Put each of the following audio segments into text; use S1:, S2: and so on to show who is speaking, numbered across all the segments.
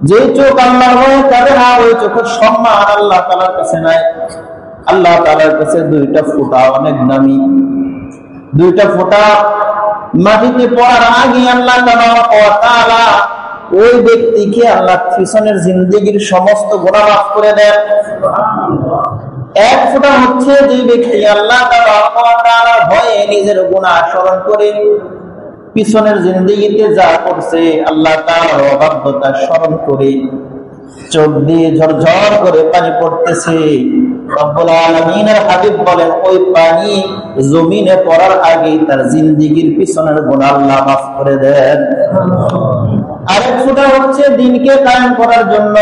S1: যে চোখ আল্লাহর ভয়ে কাঁদে না, ওই চোখের সম্মান আল্লাহ তাআলার কাছে নাই। আল্লাহ তাআলার কাছে দুইটা ফোঁটা অনেক দামি। দুইটা ফোঁটা মাটিতে পড়ার আগে আল্লাহ তাআলা ওই ব্যক্তিকে আল্লাহ পিছনের জিন্দেগির সমস্ত গুনাহ মাফ করে দেন। এক ফোঁটা হচ্ছে যে ব্যক্তি আল্লাহ তাআলা ভয়ে নিজের গুনাহ স্মরণ করে পিছনের জিন্দেগিতে যা করছে আল্লাহ তাআলার অবাধ্যতা স্মরণ করে চোখ দিয়ে ঝরঝর করে পানি পড়তেছে। রব্বুল আলামিনের হাবিব বলেন ওই পানি জমিনে পড়ার আগেই তার জিন্দেগির পিছনের গুনাহ আল্লাহ মাফ করে দেন। আরেক ফোঁটা হচ্ছে দিনকে কায়েম করার জন্য,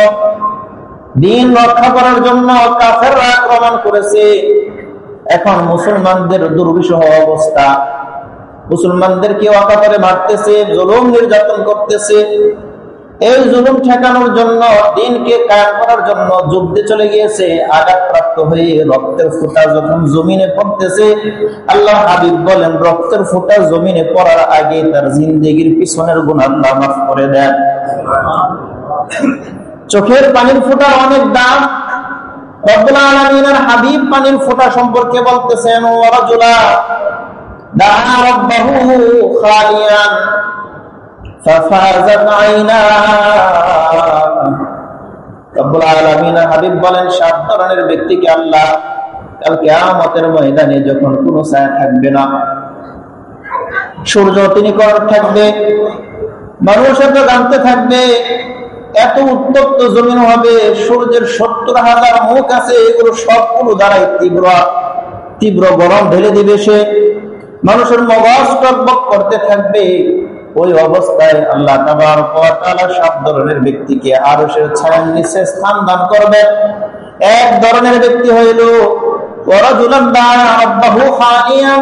S1: দিন রক্ষা করার জন্য কাফেররা আক্রমণ করেছে। এখন মুসলমানদের দুর্বিষহ অবস্থা, মুসলমানদেরকে অকাতরে মারতেছে, জুলুম নির্যাতন করতেছে। এই জুলুম ঠেকানোর জন্য, দিনকে কায়েম করার জন্য যুদ্ধে চলে গিয়েছে। আঘাতপ্রাপ্ত হয়ে রক্তের ফোঁটা যখন জমিনে পড়তেছে, আল্লাহ হাবিব বলেন রক্তের ফোঁটা জমিনে পড়ার আগে তার জিন্দেগির পিছনের গুনাহ আল্লাহ মাফ করে দেন। চোখের পানির ফোঁটা অনেক দাম। রব্বুল আলামিনের হাবিব পানির ফোঁটা সম্পর্কে বলতেছেন ওয়ারাজুলা দাআ রাব্বাহু খালিয়ান ফাফাযাত আইনা। রব্বুল আলামিনের হাবিব বলেন সাত ধরনের ব্যক্তিকে আল্লাহ কাল কিয়ামতের ময়দানে যখন কোনো ছায়া থাকবে না, সূর্য তিনিকর থাকবে, মানুষের তো জানতে থাকবে, এত উত্তপ্ত জমিন হবে, সূর্যের ৭০,০০০ মুখ আছে, এগুলো সবগুলো দ্বারাই তীব্র গরম ঢেলে দিবে সে, মানুষের মগজ টকবক করতে থাকবে। ওই অবস্থায় আল্লাহ তাবারক ওয়া তাআলা সব ধরনের ব্যক্তিকে আরশের ছায়ার নিচে স্থান দান করবেন। এক ধরনের ব্যক্তি হইল ওয়ারাজুলান দাআ রাব্বাহু খালিয়ান,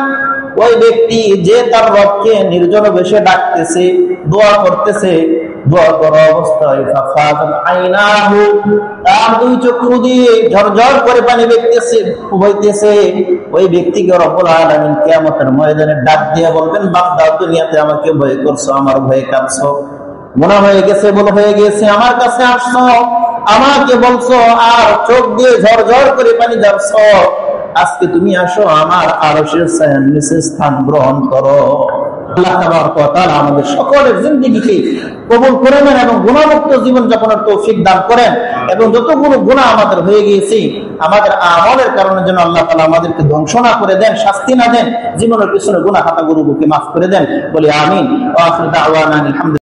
S1: ওই ব্যক্তি যে তার রবকে নির্জন বেশে ডাকতেছে, দোয়া করতেছে, দোয়া করা অবস্থায় ফাফাযাত আইনাহু, তার দুই চক্ষু দিয়ে ঝরঝর করে পানি বইতেছে। ওই ব্যক্তিকে রব্বুল আলামিন কিয়ামতের ময়দানে ডাক দিয়ে বলবেন বান্দা দুনিয়াতে আমাকে ভয় করছো, আমার ভয়ে কাঁদছো, গুনাহ হয়ে গেছে, ভুল হয়ে গেছে, আমার কাছে আসছো, আমাকে বলছো, আর চোখ দিয়ে ঝরঝর করে পানি যাচ্ছো, আজকে তুমি আসো আমার আরশের ছায়ার নিচে স্থান গ্রহণ করো। আল্লাহ তাবারক ওয়া তাআলা আমাদের সকলের জিন্দেগিকে কবুল করে নেন এবং গুনাহমুক্ত জীবন যাপনের তৌফিক দান করেন, এবং যতগুলো গুনাহ আমাদের হয়ে গিয়েছে আমাদের আমলের কারণে যেন আল্লাহ তাআলা আমাদেরকে ধ্বংস না করে দেন, শাস্তি না দেন, জীবনের পিছনে গুনাহ খাতাগুলোকে মাফ করে দেন। বলি আমিন। ওয়া আখিরু দাওয়ানা আলহামদুলিল্লাহ।